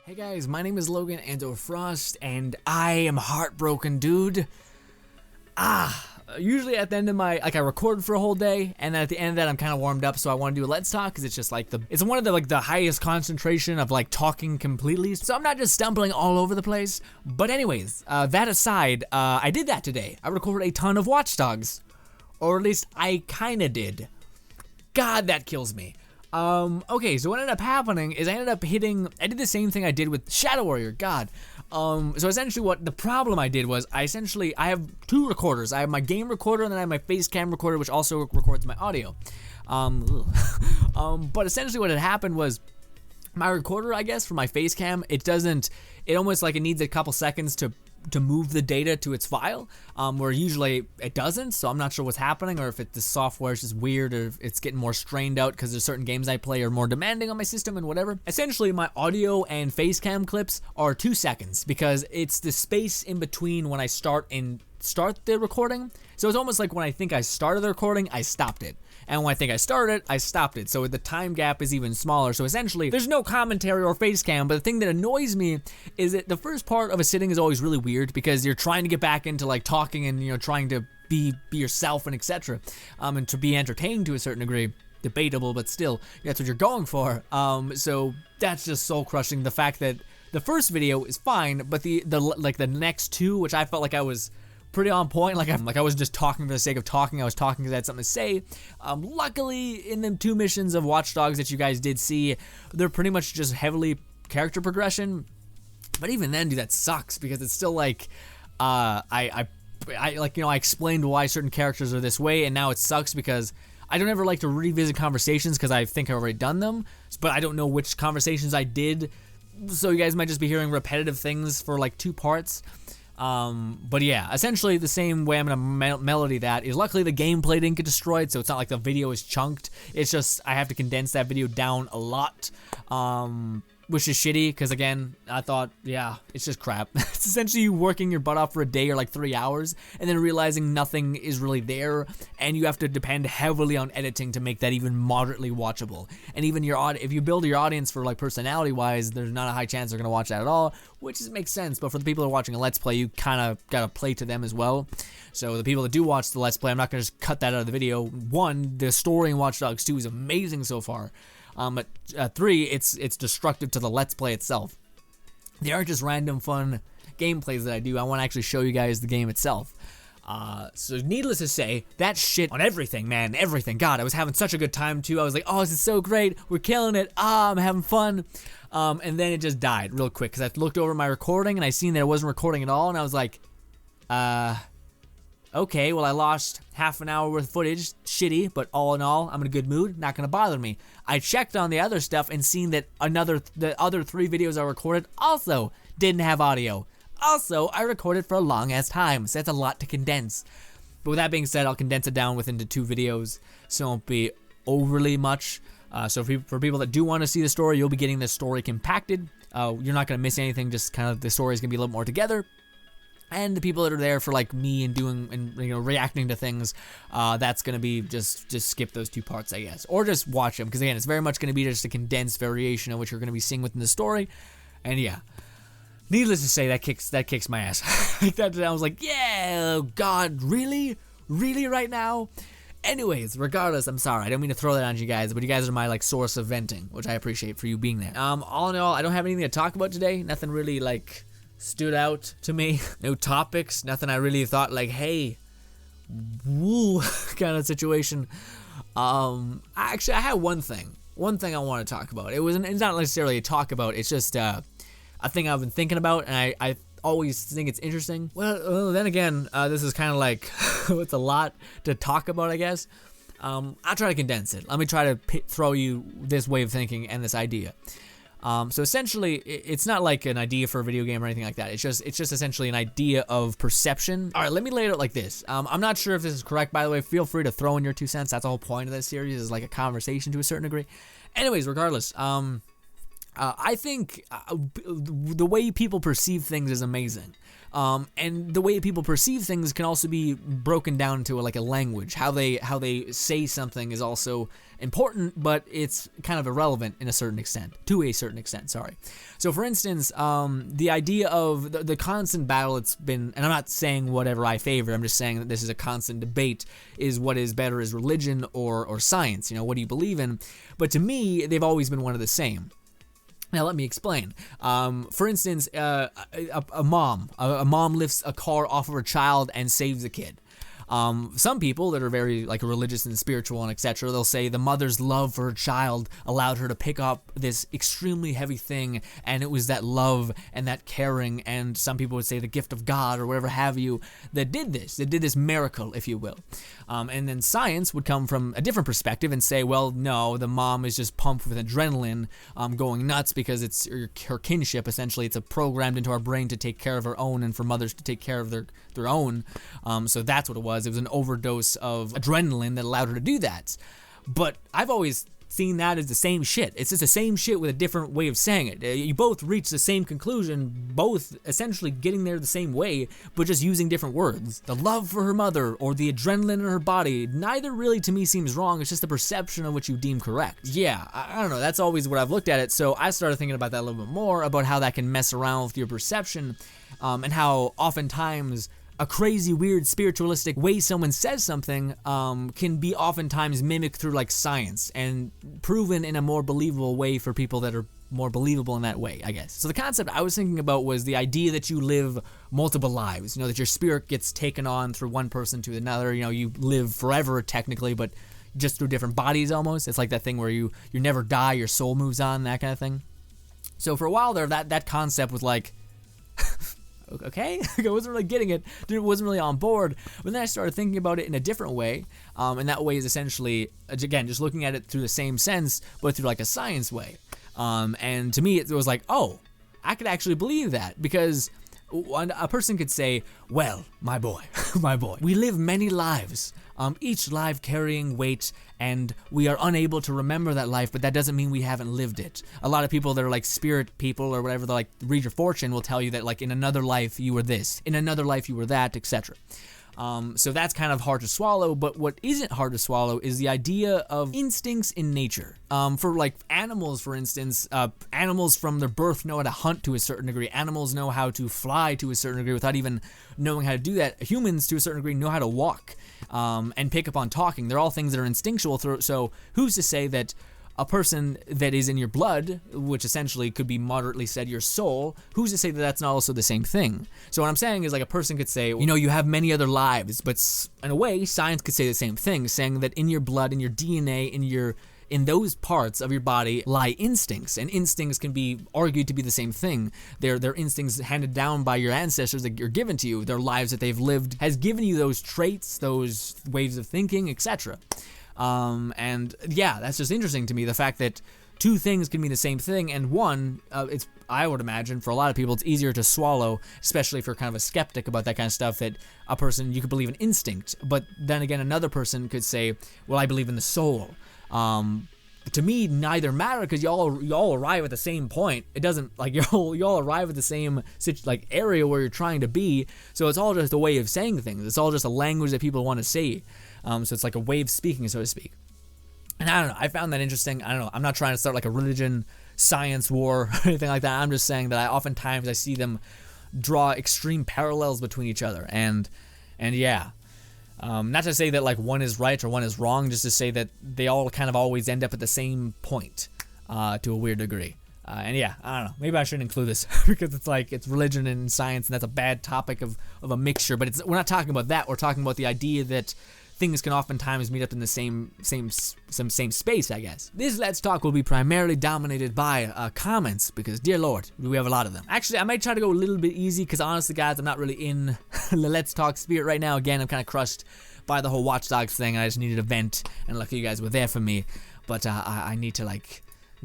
Hey guys, my name is Logan Frost, and I am heartbroken, dude. Usually at the end of my, I record for a whole day, and then at the end of that, I'm kind of warmed up, so I want to do a Let's Talk, because it's just like it's one of the highest concentration of talking completely, so I'm not just stumbling all over the place. But anyways, that aside, I did that today. I recorded a ton of Watch Dogs, or at least I kind of did. God, that kills me. Okay, so what ended up happening is I did the same thing I did with Shadow Warrior, God. So essentially what the problem I did was, I have two recorders. I have my game recorder and then I have my face cam recorder, which also records my audio. But essentially what had happened was, my recorder, I guess, for my face cam, it almost it needs a couple seconds to move the data to its file, where usually it doesn't, so I'm not sure what's happening, or if the software is just weird, or if it's getting more strained out because there's certain games I play are more demanding on my system and whatever. Essentially, my audio and face cam clips are 2 seconds, because it's the space in between when I start the recording. So it's almost like when I think I started the recording, I stopped it. And when I think I started, I stopped it. So the time gap is even smaller. So essentially, there's no commentary or face cam, but the thing that annoys me is that the first part of a sitting is always really weird, because you're trying to get back into talking and trying to be yourself and etc. And to be entertained to a certain degree. Debatable, but still, that's what you're going for. So that's just soul crushing. The fact that the first video is fine, but the next two, which I felt like I was pretty on point, I was just talking for the sake of talking. I was talking because I had something to say. Luckily, in them 2 missions of Watch Dogs that you guys did see, they're pretty much just heavily character progression. But even then, dude, that sucks, because it's still I explained why certain characters are this way, and now it sucks because I don't ever like to revisit conversations because I think I've already done them, but I don't know which conversations I did, so you guys might just be hearing repetitive things for 2 parts. But yeah, essentially the same way I'm gonna melody that is, luckily the gameplay didn't get destroyed, so it's not like the video is chunked. It's just I have to condense that video down a lot, which is shitty, because again, I thought, yeah, it's just crap. It's essentially you working your butt off for a day or 3 hours, and then realizing nothing is really there, and you have to depend heavily on editing to make that even moderately watchable. And even if you build your audience for personality wise, there's not a high chance they're gonna watch that at all, which makes sense. But for the people who are watching a Let's Play, you kind of gotta play to them as well. So the people that do watch the Let's Play, I'm not gonna just cut that out of the video. 1, the story in Watch Dogs 2 is amazing so far. But 3, it's destructive to the Let's Play itself. They aren't just random fun gameplays that I do. I want to actually show you guys the game itself. So needless to say, that shit on everything, man, everything. God, I was having such a good time too. I was like, oh, this is so great. We're killing it. I'm having fun. And then it just died real quick, because I looked over my recording and I seen that it wasn't recording at all, and I was like, okay, well, I lost half an hour worth of footage. Shitty, but all in all, I'm in a good mood. Not gonna bother me. I checked on the other stuff and seen that the other 3 videos I recorded also didn't have audio. Also, I recorded for a long ass time, so that's a lot to condense. But with that being said, I'll condense it down into 2 videos, so it won't be overly much. So for people that do want to see the story, you'll be getting the story compacted. You're not gonna miss anything. Just kind of the story is gonna be a little more together. And the people that are there for me and doing and reacting to things, that's gonna be just skip those 2 parts, I guess, or just watch them, because again, it's very much gonna be just a condensed variation of what you're gonna be seeing within the story. And yeah, needless to say, that kicks my ass. I was like, yeah, oh God, really right now. Anyways, regardless, I'm sorry, I don't mean to throw that on you guys, but you guys are my source of venting, which I appreciate for you being there. All in all, I don't have anything to talk about today. Nothing really stood out to me. No topics, nothing I really thought hey, woo, kind of situation. Actually, I had one thing I want to talk about. It's not necessarily a talk about, it's just a thing I've been thinking about, and I always think it's interesting. Well, then again, this is kind of it's a lot to talk about, I guess. I'll try to condense it. Let me try to throw you this way of thinking and this idea. So essentially, it's not an idea for a video game or anything like that. It's just essentially an idea of perception. All right, let me lay it out like this. I'm not sure if this is correct, by the way. Feel free to throw in your 2 cents. That's the whole point of this series, is a conversation to a certain degree. Anyways, regardless, I think the way people perceive things is amazing. And the way people perceive things can also be broken down to like a language. How they say something is also important, but it's kind of irrelevant to a certain extent. Sorry. So, for instance, the idea of the constant battle it's been, and I'm not saying whatever I favor. I'm just saying that this is a constant debate: is what is better, is religion or science? What do you believe in? But to me, they've always been one of the same. Now, let me explain. For instance, a mom lifts a car off of her child and saves the kid. Some people that are very like religious and spiritual and etc., they'll say the mother's love for her child allowed her to pick up this extremely heavy thing, and it was that love and that caring, and some people would say the gift of God or whatever have you that did this miracle, if you will. And then science would come from a different perspective and say, well, no, the mom is just pumped with adrenaline, going nuts because it's her kinship. Essentially, it's programmed into our brain to take care of our own, and for mothers to take care of their own. So that's what it was. It was an overdose of adrenaline that allowed her to do that. But I've always seen that as the same shit. It's just the same shit with a different way of saying it. You both reach the same conclusion, both essentially getting there the same way, but just using different words. The love for her mother or the adrenaline in her body, neither really to me seems wrong. It's just the perception of what you deem correct. Yeah, I don't know. That's always what I've looked at it. So I started thinking about that a little bit more, about how that can mess around with your perception, and how oftentimes a crazy, weird, spiritualistic way someone says something can be oftentimes mimicked through like science and proven in a more believable way for people that are more believable in that way, I guess. So the concept I was thinking about was the idea that you live multiple lives, that your spirit gets taken on through one person to another. You live forever technically, but just through different bodies almost. It's like that thing where you never die, your soul moves on, that kind of thing. So for a while there, that concept was like, okay, I wasn't really getting it, wasn't really on board, but then I started thinking about it in a different way, and that way is essentially, again, just looking at it through the same sense, but through like a science way, and to me it was like, oh, I could actually believe that, because a person could say, well, my boy, we live many lives, each life carrying weight, and we are unable to remember that life, but that doesn't mean we haven't lived it. A lot of people that are like spirit people or whatever, they're like, read your fortune, will tell you that like in another life you were this, in another life you were that, etc. So that's kind of hard to swallow, but what isn't hard to swallow is the idea of instincts in nature. For like animals, for instance, animals from their birth know how to hunt to a certain degree. Animals know how to fly to a certain degree without even knowing how to do that. Humans, to a certain degree, know how to walk and pick up on talking. They're all things that are instinctual. So who's to say that a person that is in your blood, which essentially could be moderately said your soul, who's to say that that's not also the same thing? So what I'm saying is like a person could say, you have many other lives, but in a way, science could say the same thing, saying that in your blood, in your DNA, in those parts of your body lie instincts, and instincts can be argued to be the same thing. They're instincts handed down by your ancestors that are given to you. Their lives that they've lived has given you those traits, those ways of thinking, etc. And yeah, that's just interesting to me, the fact that two things can mean the same thing, and one, I would imagine for a lot of people it's easier to swallow, especially if you're kind of a skeptic about that kind of stuff, that a person, you could believe in instinct, but then again another person could say, well, I believe in the soul. To me, neither matter, because you all arrive at the same point. It doesn't, like, you all arrive at the same area where you're trying to be. So it's all just a way of saying things. It's all just a language that people want to say. So it's like a way of speaking, so to speak. And I don't know. I found that interesting. I don't know. I'm not trying to start like a religion science war or anything like that. I'm just saying that oftentimes I see them draw extreme parallels between each other. And yeah. Not to say that like one is right or one is wrong, just to say that they all kind of always end up at the same point, to a weird degree. And yeah, I don't know, maybe I shouldn't include this because it's religion and science, and that's a bad topic of a mixture, but we're not talking about that. We're talking about the idea that things can oftentimes meet up in the same space, I guess. This Let's Talk will be primarily dominated by comments, because dear Lord, we have a lot of them. Actually, I might try to go a little bit easy, because honestly, guys, I'm not really in the Let's Talk spirit right now. Again, I'm kind of crushed by the whole Watch Dogs thing. I just needed a vent, and luckily you guys were there for me. But I need to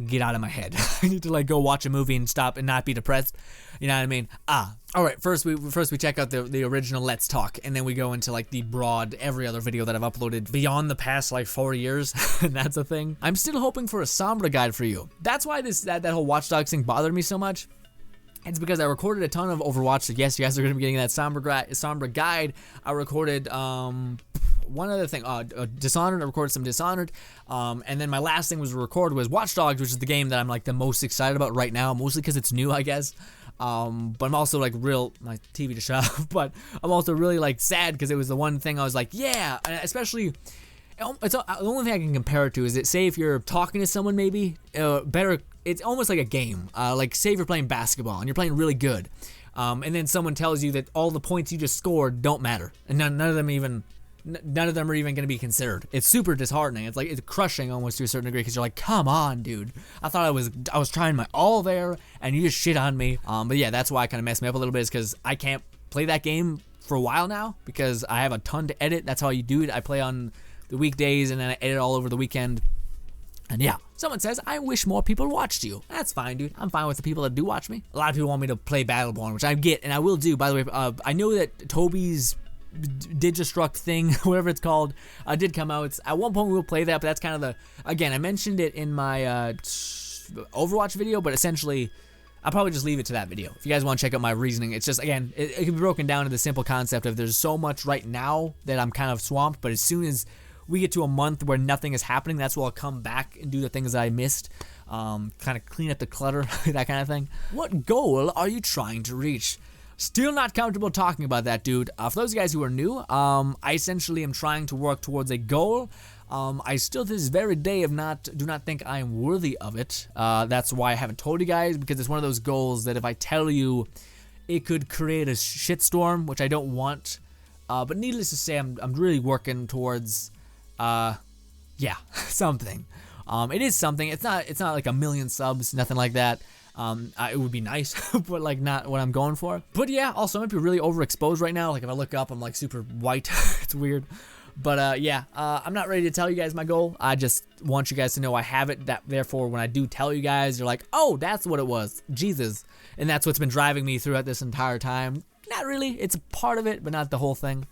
get out of my head. I need to like go watch a movie and stop and not be depressed. You know what I mean? All right. First we check out the original Let's Talk, and then we go into like the broad every other video that I've uploaded beyond the past like 4 years. And that's a thing. I'm still hoping for a Sombra guide for you. That's why that whole Watch Dogs thing bothered me so much. It's because I recorded a ton of Overwatch, so yes, you guys are going to be getting that Sombra guide. I recorded one other thing, Dishonored. I recorded some Dishonored, and then my last thing was to record was Watch Dogs, which is the game that I'm like the most excited about right now, mostly because it's new, I guess. But I'm also like my TV just shut off, but I'm also really like sad because it was the one thing I was like, yeah, and especially. It's the only thing I can compare it to is that, say if you're talking to someone maybe, better, it's almost like a game. Like say if you're playing basketball and you're playing really good, and then someone tells you that all the points you just scored don't matter, and none of them are even going to be considered. It's super disheartening. It's like it's crushing almost to a certain degree because you're like, come on, dude. I thought I was trying my all there, and you just shit on me. But yeah, that's why it kind of messed me up a little bit is because I can't play that game for a while now because I have a ton to edit. That's how you do it. I play on the weekdays and then I edit all over the weekend. And yeah, someone says, I wish more people watched you. That's fine, dude. I'm fine with the people that do watch me. A lot of people want me to play Battleborn, which I get, and I will do. By the way, I know that Toby's Digistruct thing, whatever it's called, did come out. At one point we will play that, but that's kind of again, I mentioned it in my Overwatch video, but essentially I'll probably just leave it to that video. If you guys want to check out my reasoning, it's just, again, it can be broken down to the simple concept of there's so much right now that I'm kind of swamped, but as soon as we get to a month where nothing is happening, that's where I'll come back and do the things that I missed, kind of clean up the clutter, that kind of thing. What goal are you trying to reach? Still not comfortable talking about that, dude. For those guys who are new, I essentially am trying to work towards a goal. I still to this very day do not think I am worthy of it. That's why I haven't told you guys, because it's one of those goals that if I tell you, it could create a shitstorm, which I don't want. But needless to say, I'm really working towards, yeah, something. It is something. It's not like 1 million subs, nothing like that. It would be nice, but like not what I'm going for. But yeah, also I might be really overexposed right now. Like if I look up, I'm like super white. It's weird. But yeah, I'm not ready to tell you guys my goal. I just want you guys to know I have it. That therefore, when I do tell you guys, you're like, oh, that's what it was, Jesus, and that's what's been driving me throughout this entire time. Not really. It's a part of it, but not the whole thing.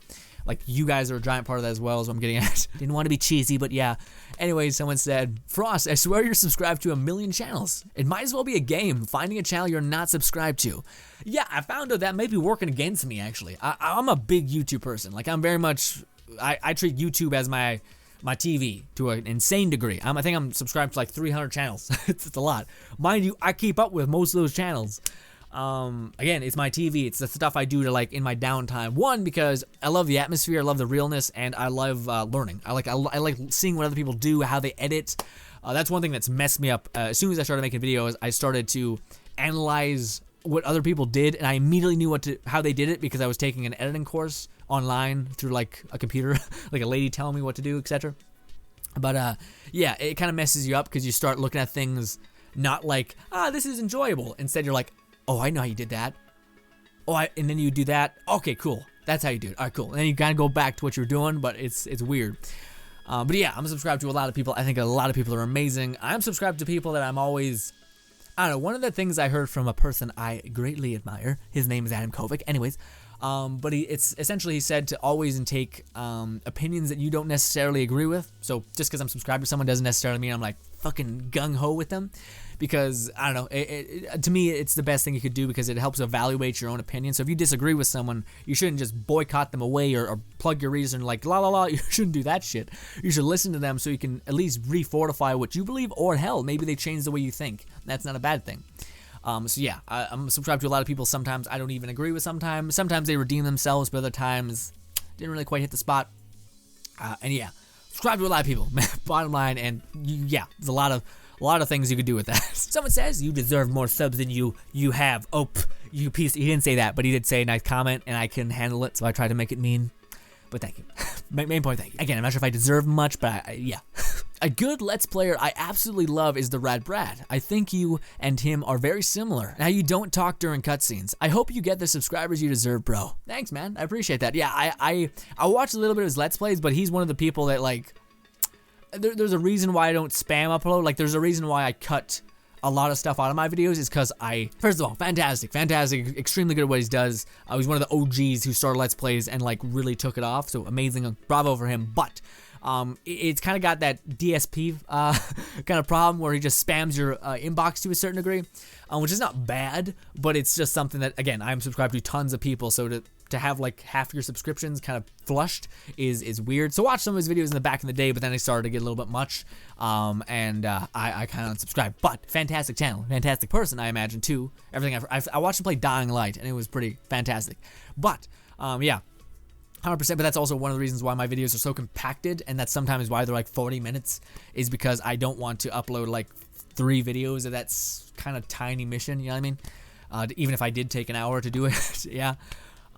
Like, you guys are a giant part of that as well, is what I'm getting at. Didn't want to be cheesy, but yeah. Anyways, someone said, Frost, I swear you're subscribed to 1 million channels. It might as well be a game, finding a channel you're not subscribed to. Yeah, I found out that may be working against me, actually. I'm a big YouTube person. Like, I'm very much, I treat YouTube as my TV to an insane degree. I think I'm subscribed to like 300 channels. It's a lot. Mind you, I keep up with most of those channels. Again, it's my TV. It's the stuff I do to like in my downtime. One, because I love the atmosphere, I love the realness, and I love learning. I like seeing what other people do, how they edit. That's one thing that's messed me up. As soon as I started making videos, I started to analyze what other people did, and I immediately knew how they did it because I was taking an editing course online through like a computer, like a lady telling me what to do, etc. But yeah, it kind of messes you up because you start looking at things not like, this is enjoyable. Instead, you're like, oh, I know how you did that. And then you do that. Okay, cool. That's how you do it. All right, cool. And then you kind of go back to what you're doing, but it's weird. But yeah, I'm subscribed to a lot of people. I think a lot of people are amazing. I'm subscribed to people that I'm always, I don't know, one of the things I heard from a person I greatly admire, his name is Adam Kovic. Anyways, but it's essentially, he said to always take opinions that you don't necessarily agree with. So just because I'm subscribed to someone doesn't necessarily mean I'm like fucking gung-ho with them. Because, I don't know, to me, it's the best thing you could do because it helps evaluate your own opinion. So if you disagree with someone, you shouldn't just boycott them away or plug your reason like, la la la, you shouldn't do that shit. You should listen to them so you can at least refortify what you believe, or hell, maybe they change the way you think. That's not a bad thing. So yeah, I'm subscribed to a lot of people. Sometimes I don't even agree with sometimes. Sometimes they redeem themselves, but other times didn't really quite hit the spot. And yeah, subscribe to a lot of people, bottom line, and yeah, there's a lot of things you could do with that. Someone says you deserve more subs than you have. Oh, you piece. He didn't say that, but he did say a nice comment, and I couldn't handle it, so I tried to make it mean. But thank you. Main point, thank you. Again, I'm not sure if I deserve much, but yeah. A good Let's Player I absolutely love is the Rad Brad. I think you and him are very similar. Now you don't talk during cutscenes. I hope you get the subscribers you deserve, bro. Thanks, man. I appreciate that. Yeah, I watched a little bit of his Let's Plays, but he's one of the people that like, there's a reason why I don't spam upload. Like, there's a reason why I cut a lot of stuff out of my videos, is because first of all, fantastic, extremely good at what he does. He's one of the OGs who started Let's Plays and like really took it off, so amazing, bravo for him. But it's kind of got that DSP kind of problem where he just spams your inbox to a certain degree, which is not bad, but it's just something that, again, I'm subscribed to tons of people, so to have like half your subscriptions kind of flushed is weird. So watch some of his videos in the back in the day, but then I started to get a little bit much, and I kind of unsubscribed. But fantastic channel, fantastic person, I imagine too. Everything I watched him play Dying Light, and it was pretty fantastic. But yeah, 100%. But that's also one of the reasons why my videos are so compacted, and that's sometimes why they're like 40 minutes, is because I don't want to upload like 3 videos of that kind of tiny mission. You know what I mean? Even if I did take an hour to do it, yeah.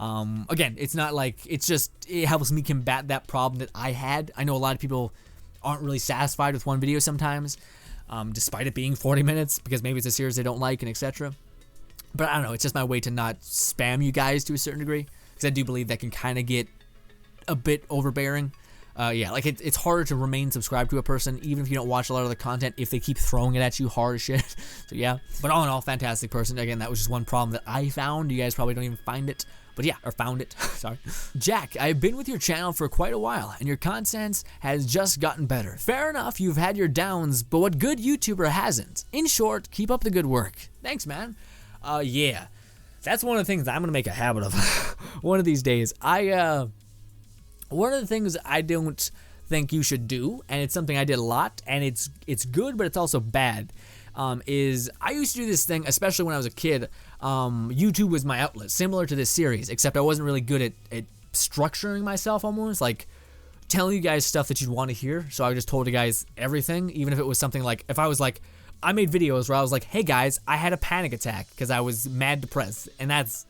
Again, it's not like, it's just, it helps me combat that problem that I had. I know a lot of people aren't really satisfied with one video sometimes, despite it being 40 minutes, because maybe it's a series they don't like and etc. But I don't know, it's just my way to not spam you guys to a certain degree, because I do believe that can kind of get a bit overbearing. Yeah, like it's harder to remain subscribed to a person, even if you don't watch a lot of the content, if they keep throwing it at you hard as shit. So yeah, but all in all, fantastic person. Again, that was just one problem that I found. You guys probably don't even find it. But yeah, or found it, sorry. Jack, I've been with your channel for quite a while, and your content has just gotten better. Fair enough, you've had your downs, but what good YouTuber hasn't? In short, keep up the good work. Thanks, man. Yeah, that's one of the things that I'm gonna make a habit of. One of these days. One of the things I don't think you should do, and it's something I did a lot, and it's good, but it's also bad, is I used to do this thing, especially when I was a kid. YouTube was my outlet, similar to this series, except I wasn't really good at structuring myself, almost like telling you guys stuff that you'd want to hear. So I just told you guys everything, even if it was something like, if I was like, I made videos where I was like, hey guys, I had a panic attack because I was mad depressed, and that's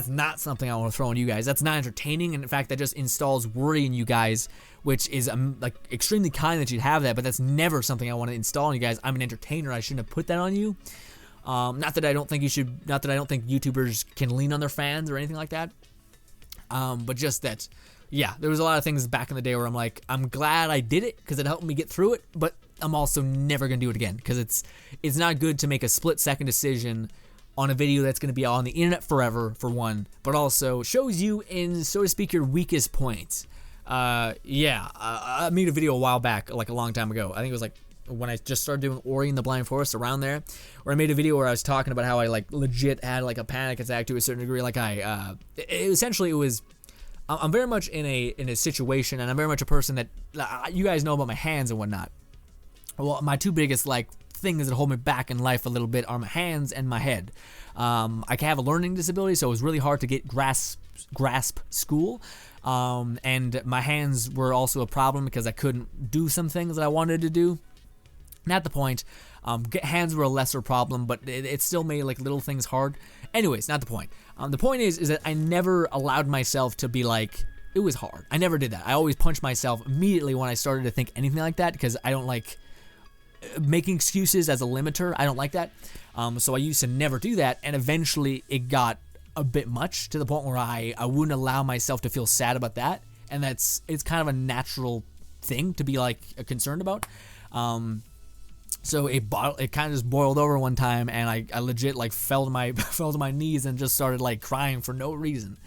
not something I want to throw on you guys. That's not entertaining, and in fact, that just installs worry in you guys, which is like extremely kind that you'd have that, but that's never something I want to install on you guys. I'm an entertainer. I shouldn't have put that on you. Not that I don't think you should. Not that I don't think YouTubers can lean on their fans or anything like that. But just that, yeah, there was a lot of things back in the day where I'm like, I'm glad I did it because it helped me get through it, but I'm also never gonna do it again because it's not good to make a split-second decision on a video that's going to be on the internet forever, for one, but also shows you in, so to speak, your weakest point. Yeah, I made a video a while back, like a long time ago. I think it was like when I just started doing Ori and the Blind Forest, around there, where I made a video where I was talking about how I like legit had like a panic attack to a certain degree. Like essentially it was, I'm very much in a situation, and I'm very much a person that, you guys know about my hands and whatnot. Well, my two biggest like things that hold me back in life a little bit are my hands and my head. I have a learning disability, so it was really hard to get grasp school, and my hands were also a problem because I couldn't do some things that I wanted to do. Not the point. Hands were a lesser problem, but it still made like little things hard. Anyways, not the point. The point is that I never allowed myself to be like, it was hard. I never did that. I always punched myself immediately when I started to think anything like that, because I don't like making excuses as a limiter. I don't like that. So I used to never do that, and eventually it got a bit much to the point where I wouldn't allow myself to feel sad about that, and it's kind of a natural thing to be like concerned about. So it kind of just boiled over one time, and I legit like fell to my knees and just started like crying for no reason.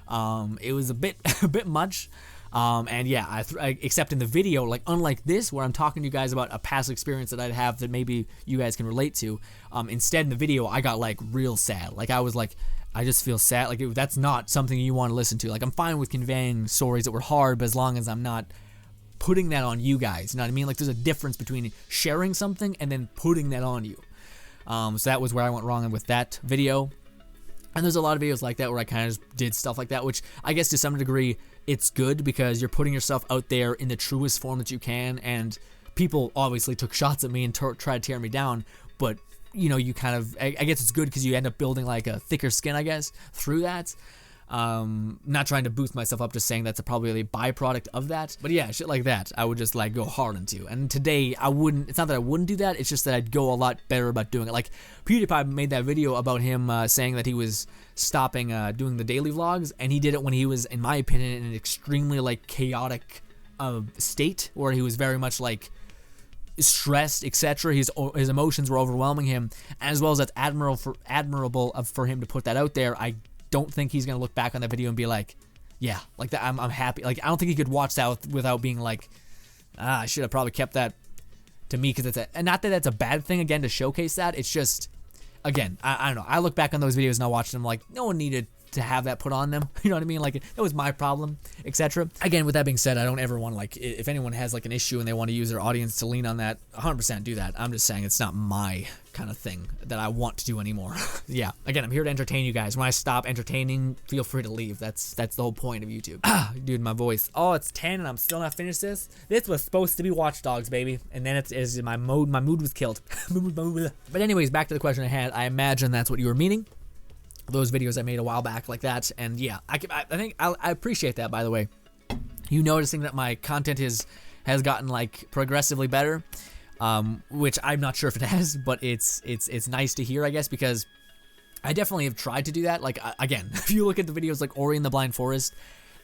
It was a bit much. And yeah, except in the video, like unlike this where I'm talking to you guys about a past experience that I'd have that maybe you guys can relate to, instead in the video I got like real sad. Like I was like, I just feel sad. Like that's not something you want to listen to. Like I'm fine with conveying stories that were hard, but as long as I'm not putting that on you guys, you know what I mean? Like there's a difference between sharing something and then putting that on you. So that was where I went wrong with that video. And there's a lot of videos like that where I kind of just did stuff like that, which I guess to some degree it's good because you're putting yourself out there in the truest form that you can, and people obviously took shots at me and tried to tear me down, but you know, you kind of, I guess it's good because you end up building like a thicker skin, I guess, through that. Not trying to boost myself up, just saying that's probably a byproduct of that. But yeah, shit like that I would just like go hard into. And today I wouldn't, it's not that I wouldn't do that, it's just that I'd go a lot better about doing it. Like PewDiePie made that video about him saying that he was stopping doing the daily vlogs, and he did it when he was, in my opinion, in an extremely like chaotic state where he was very much like stressed, etc. His emotions were overwhelming him, as well as that's admirable for him to put that out there. I don't think he's gonna look back on that video and be like, yeah, like that. I'm happy. Like I don't think he could watch that without being like, I should have probably kept that to me, because and not that that's a bad thing again to showcase that. It's just, again, I don't know. I look back on those videos and I watch them like no one needed to have that put on them. You know what I mean? Like it was my problem, etc. Again, with that being said, I don't ever want to, like, if anyone has like an issue and they want to use their audience to lean on that, 100% do that. I'm just saying it's not my kind of thing that I want to do anymore. Yeah, again, I'm here to entertain you guys. When I stop entertaining, feel free to leave. That's the whole point of YouTube. Dude, my voice. Oh, it's 10 and I'm still not finished this. This was supposed to be Watch Dogs, baby, and then it's my mood was killed. But anyways, back to the question I had. I imagine that's what you were meaning. Those videos I made a while back like that, and yeah, I think I appreciate that, by the way. You noticing that my content has gotten like progressively better, which I'm not sure if it has, but it's nice to hear, I guess, because I definitely have tried to do that. Like again, if you look at the videos like Ori and the Blind Forest,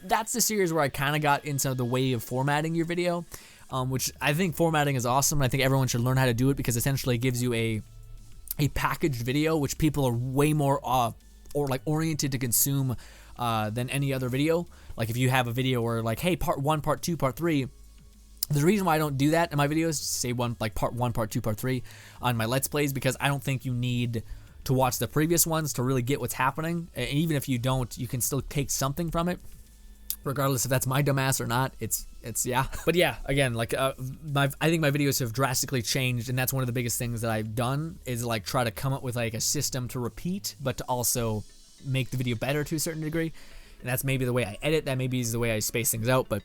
that's the series where I kind of got into the way of formatting your video, which I think formatting is awesome, and I think everyone should learn how to do it, because essentially it gives you a packaged video which people are way more or like oriented to consume than any other video. Like if you have a video where like, hey, part 1, part 2, part 3. The reason why I don't do that in my videos, say part 1, part 2, part 3 on my Let's Plays, because I don't think you need to watch the previous ones to really get what's happening. And even if you don't, you can still take something from it, regardless if that's my dumbass or not. It's yeah. But yeah, again, like I think my videos have drastically changed, and that's one of the biggest things that I've done, is like try to come up with like a system to repeat, but to also make the video better to a certain degree. And that's maybe the way I edit, that maybe is the way I space things out, but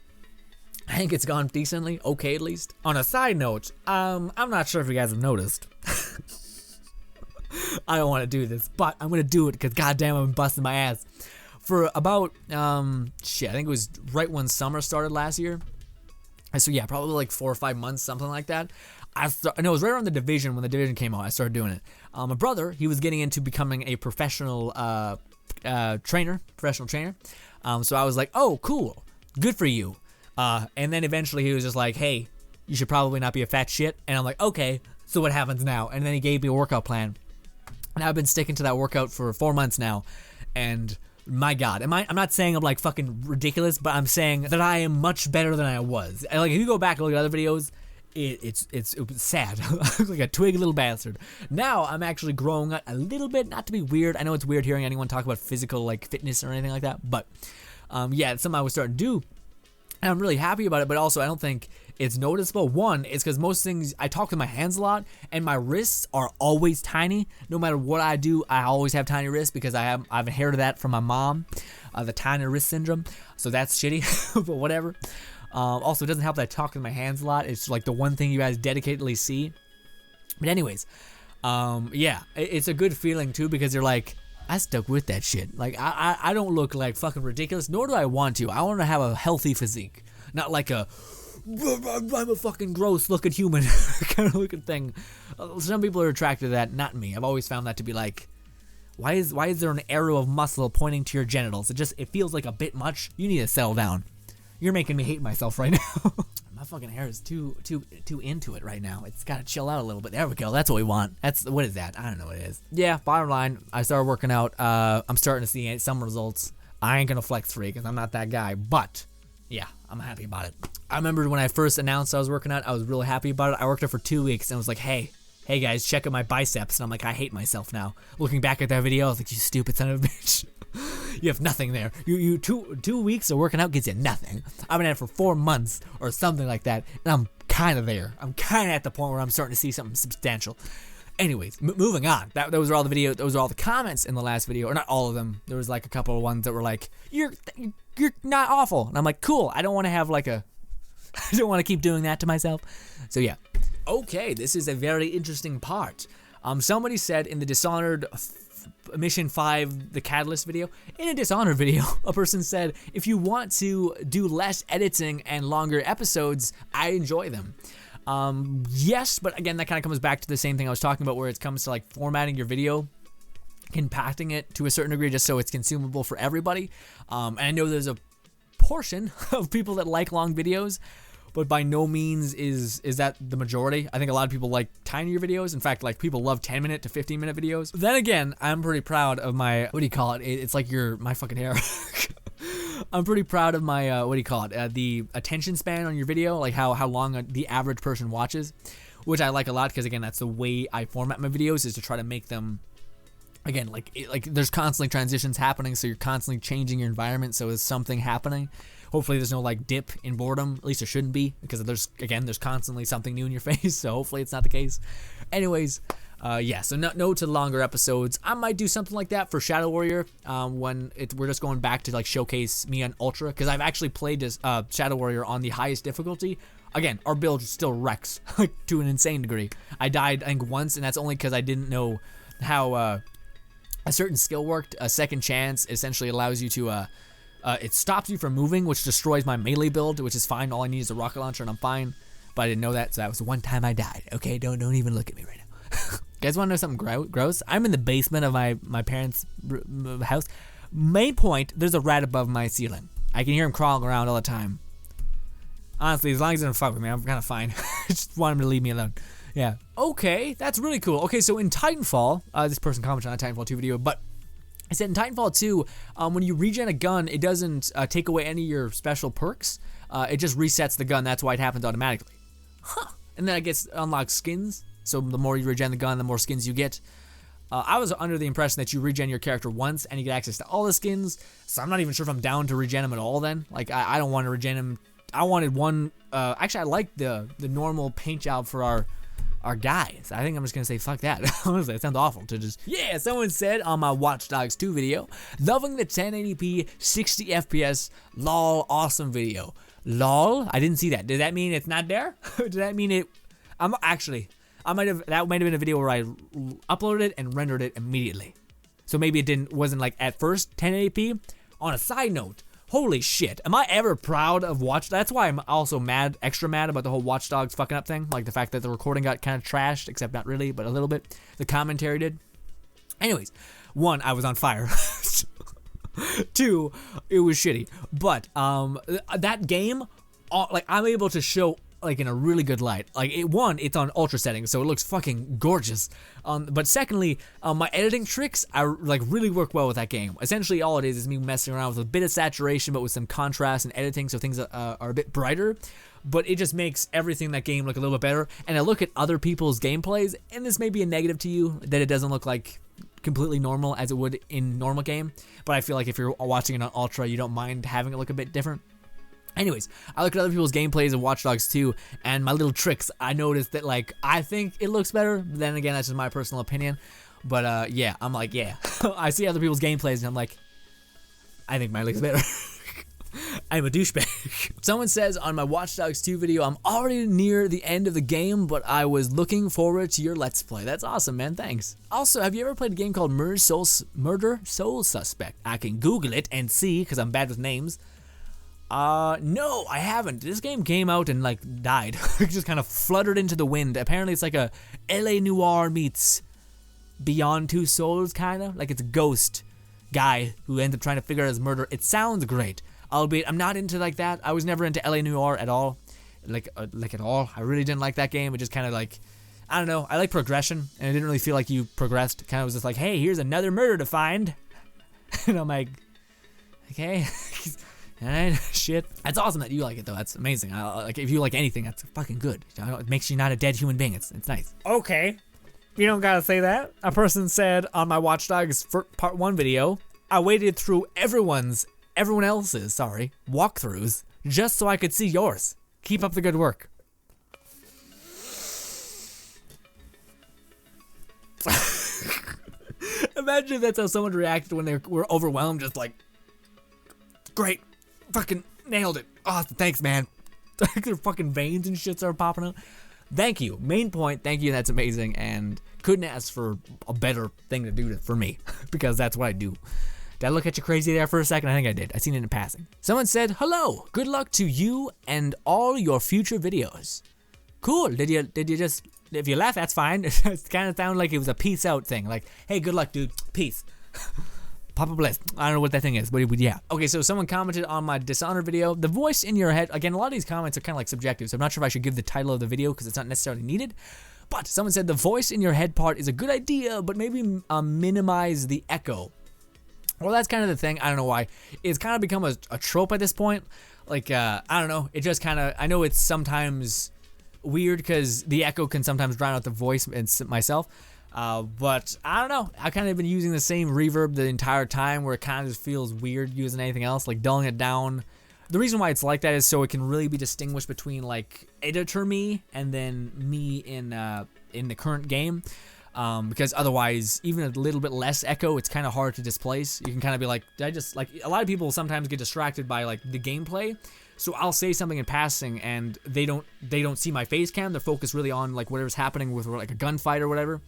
I think it's gone decently, okay at least. On a side note, I'm not sure if you guys have noticed. I don't want to do this, but I'm gonna do it because goddamn, I've been busting my ass. For about, I think it was right when summer started last year. So yeah, probably like 4 or 5 months, something like that. I know it was right around the Division, when the Division came out, I started doing it. My brother, he was getting into becoming a professional trainer. So I was like, oh, cool, good for you. And then eventually he was just like, hey, you should probably not be a fat shit. And I'm like, okay, so what happens now? And then he gave me a workout plan. And I've been sticking to that workout for 4 months now. And my God, I'm not saying I'm like fucking ridiculous, but I'm saying that I am much better than I was. And like if you go back and look at other videos, it was sad. I look like a twig little bastard. Now I'm actually growing up a little bit, not to be weird. I know it's weird hearing anyone talk about physical like fitness or anything like that, but yeah, it's something I was starting to do. And I'm really happy about it, but also I don't think it's noticeable. One, it's because most things, I talk with my hands a lot, and my wrists are always tiny. No matter what I do, I always have tiny wrists because I've inherited that from my mom, the tiny wrist syndrome. So that's shitty, but whatever. Also, it doesn't help that I talk with my hands a lot. It's like the one thing you guys dedicatedly see. But anyways, yeah, it's a good feeling too, because you're like, I stuck with that shit. Like, I don't look like fucking ridiculous, nor do I want to. I want to have a healthy physique, not like a I'm a fucking gross looking human kind of looking thing. Some people are attracted to that, not me. I've always found that to be like, why is there an arrow of muscle pointing to your genitals? It feels like a bit much. You need to settle down. You're making me hate myself right now. My fucking hair is too into it right now. It's gotta chill out a little bit. There we go. That's what we want. What is that? I don't know what it is. Yeah, bottom line, I started working out. I'm starting to see some results. I ain't gonna flex free because I'm not that guy, but yeah, I'm happy about it. I remember when I first announced I was working out, I was really happy about it. I worked out for 2 weeks and was like, hey guys, check out my biceps. And I'm like, I hate myself now. Looking back at that video, I was like, you stupid son of a bitch. You have nothing there. You 2 weeks of working out gets you nothing. I've been at it for 4 months or something like that, and I'm kind of there. I'm kind of at the point where I'm starting to see something substantial. Anyways, moving on. Those are all the videos. Those are all the comments in the last video, or not all of them. There was like a couple of ones that were like, "You're not awful," and I'm like, "Cool." I don't want to have like I don't want to keep doing that to myself. So yeah. Okay, this is a very interesting part. Somebody said in the Dishonored Mission 5, the Catalyst video, in a Dishonored video, a person said, if you want to do less editing and longer episodes, I enjoy them. Yes, but again, that kind of comes back to the same thing I was talking about, where it comes to like formatting your video, compacting it to a certain degree just so it's consumable for everybody. And I know there's a portion of people that like long videos, but by no means is that the majority. I think a lot of people like tinier videos. In fact, like people love 10-minute to 15-minute videos. Then again, I'm pretty proud of my, what do you call it? It's like my fucking hair. I'm pretty proud of my, what do you call it? The attention span on your video, like how long the average person watches, which I like a lot because, again, that's the way I format my videos, is to try to make them, again, like there's constantly transitions happening, so you're constantly changing your environment, so there's something happening. Hopefully there's no like dip in boredom, at least there shouldn't be, because there's constantly something new in your face, so hopefully it's not the case. Anyways, yeah, so no to longer episodes. I might do something like that for Shadow Warrior when we're just going back to like showcase me on Ultra, because I've actually played this Shadow Warrior on the highest difficulty. Again, our build still wrecks like to an insane degree. I died, I think, once, and that's only because I didn't know how a certain skill worked. A second chance essentially allows you to it stops you from moving, which destroys my melee build, which is fine. All I need is a rocket launcher and I'm fine. But I didn't know that, so that was the one time I died. Okay, don't even look at me right now. You guys want to know something gross? I'm in the basement of my parents' house. Main point, there's a rat above my ceiling. I can hear him crawling around all the time. Honestly, as long as he doesn't fuck with me, I'm kind of fine. I just want him to leave me alone. Yeah. Okay, that's really cool. Okay, so in Titanfall, this person commented on a Titanfall 2 video, but I said in Titanfall 2, when you regen a gun, it doesn't take away any of your special perks. It just resets the gun. That's why it happens automatically. Huh. And then I guess unlocks skins. So the more you regen the gun, the more skins you get. I was under the impression that you regen your character once and you get access to all the skins. So I'm not even sure if I'm down to regen him at all then. Like, I don't want to regen him. I wanted one. Actually, I like the normal paint job for our guys. I think I'm just gonna say fuck that. Honestly, it sounds awful to just. Yeah, someone said on my Watch Dogs 2 video, loving the 1080p 60 FPS lol awesome video. Lol, I didn't see that. Did that mean it's not there? Did that mean it? That might have been a video where I uploaded it and rendered it immediately. So maybe it wasn't like at first 1080p. On a side note, holy shit, am I ever proud of that's why I'm also extra mad about the whole Watch Dogs fucking up thing. Like the fact that the recording got kind of trashed, except not really, but a little bit. The commentary did. Anyways, 1, I was on fire. 2, it was shitty. But that game, like I'm able to show like in a really good light. Like it's on ultra settings, so it looks fucking gorgeous. But secondly, my editing tricks like really work well with that game. Essentially, all it is me messing around with a bit of saturation, but with some contrast and editing, so things are a bit brighter. But it just makes everything in that game look a little bit better. And I look at other people's gameplays, and this may be a negative to you that it doesn't look like completely normal as it would in normal game. But I feel like if you're watching it on ultra, you don't mind having it look a bit different. Anyways, I look at other people's gameplays of Watch Dogs 2, and my little tricks, I noticed that, like, I think it looks better. Then again, that's just my personal opinion. But, yeah, I'm like, yeah. I see other people's gameplays, and I'm like, I think mine looks better. I'm a douchebag. Someone says on my Watch Dogs 2 video, I'm already near the end of the game, but I was looking forward to your Let's Play. That's awesome, man. Thanks. Also, have you ever played a game called Murder Soul Suspect? I can Google it and see, because I'm bad with names. No, I haven't. This game came out and, like, died. It just kind of fluttered into the wind. Apparently, it's like a LA Noire meets Beyond Two Souls, kind of. Like, it's a ghost guy who ends up trying to figure out his murder. It sounds great. Albeit, I'm not into, like, that. I was never into LA Noire at all. Like at all. I really didn't like that game. It just kind of, like, I don't know. I like progression, and it didn't really feel like you progressed. It kind of was just like, hey, here's another murder to find. And I'm like, okay. Alright, shit. That's awesome that you like it, though. That's amazing. Like, if you like anything, that's fucking good. It makes you not a dead human being. It's nice. Okay. You don't gotta say that. A person said on my Watch Dogs Part 1 video, I waited through everyone else's, walkthroughs, just so I could see yours. Keep up the good work. Imagine if that's how someone reacted when they were overwhelmed, just like, great. Fucking nailed it. Oh, thanks, man. Their fucking veins and shit are popping out. Thank you. Main point, thank you. That's amazing. And couldn't ask for a better thing to do for me, because that's what I do. Did I look at you crazy there for a second? I think I did. I seen it in passing. Someone said, hello. Good luck to you and all your future videos. Cool. Did you just, if you laugh, that's fine. It kind of sounded like it was a peace out thing. Like, hey, good luck, dude. Peace. Papa I don't know what that thing is, but yeah. Okay, so someone commented on my Dishonored video. The voice in your head, again, a lot of these comments are kind of like subjective, so I'm not sure if I should give the title of the video because it's not necessarily needed. But someone said the voice in your head part is a good idea, but maybe minimize the echo. Well, that's kind of the thing. I don't know why. It's kind of become a trope at this point. Like, I don't know. It just kind of, I know it's sometimes weird because the echo can sometimes drown out the voice and myself. But I don't know. I kind of been using the same reverb the entire time where it kind of just feels weird using anything else, like dulling it down. The reason why it's like that is so it can really be distinguished between like editor me and then me in the current game. Because otherwise, even a little bit less echo, it's kind of hard to displace. You can kind of be like, I just like a lot of people sometimes get distracted by like the gameplay. So I'll say something in passing and they don't see my face cam. They're focused really on like whatever's happening with like a gunfight or whatever.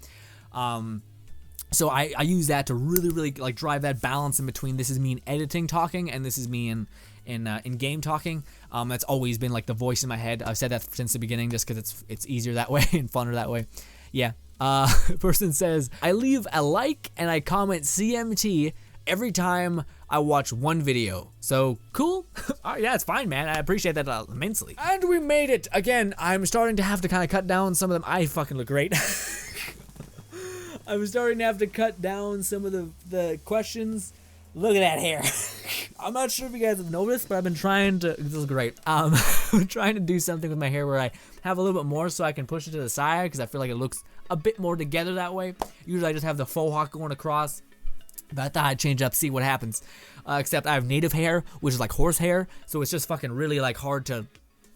So I use that to really like drive that balance in between. This is me in editing talking and this is me in game talking. That's always been like the voice in my head. I've said that since the beginning just because it's easier that way and funner that way. Yeah. Person says, I leave a like and I comment CMT every time I watch one video. So cool. Yeah, it's fine, man. I appreciate that immensely. And we made it. Again, I'm starting to have to kind of cut down some of them. I fucking look great. I'm starting to have to cut down some of the questions. Look at that hair. I'm not sure if you guys have noticed, but I've been trying to, this is great. I'm trying to do something with my hair where I have a little bit more so I can push it to the side because I feel like it looks a bit more together that way. Usually I just have the faux hawk going across, but I thought I'd change up, see what happens. Except I have native hair, which is like horse hair, so it's just fucking really like hard to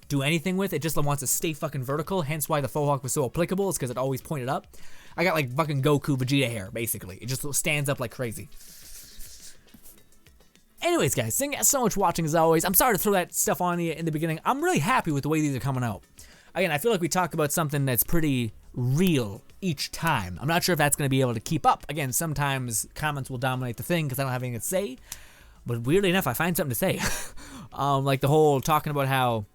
do anything with. It just wants to stay fucking vertical, hence why the faux hawk was so applicable, is because it always pointed up. I got like fucking Goku Vegeta hair, basically. It just stands up like crazy. Anyways, guys, thank you guys so much for watching as always. I'm sorry to throw that stuff on you in the beginning. I'm really happy with the way these are coming out. Again, I feel like we talked about something that's pretty real each time. I'm not sure if that's going to be able to keep up. Again, sometimes comments will dominate the thing because I don't have anything to say. But weirdly enough, I find something to say. Like the whole talking about how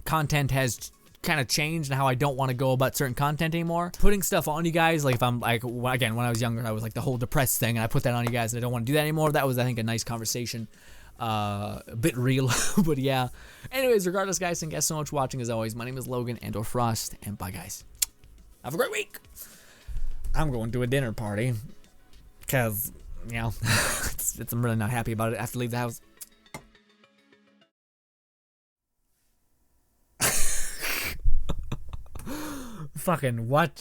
content has kind of changed and how I don't want to go about certain content anymore. Putting stuff on you guys, like if I'm like, again, when I was younger, I was like the whole depressed thing and I put that on you guys and I don't want to do that anymore. That was, I think, a nice conversation. A bit real, but yeah. Anyways, regardless, guys, thank you guys so much for watching as always. My name is Logan and/or Frost, and bye, guys. Have a great week. I'm going to a dinner party because, you know, I'm really not happy about it. I have to leave the house. Fucking what?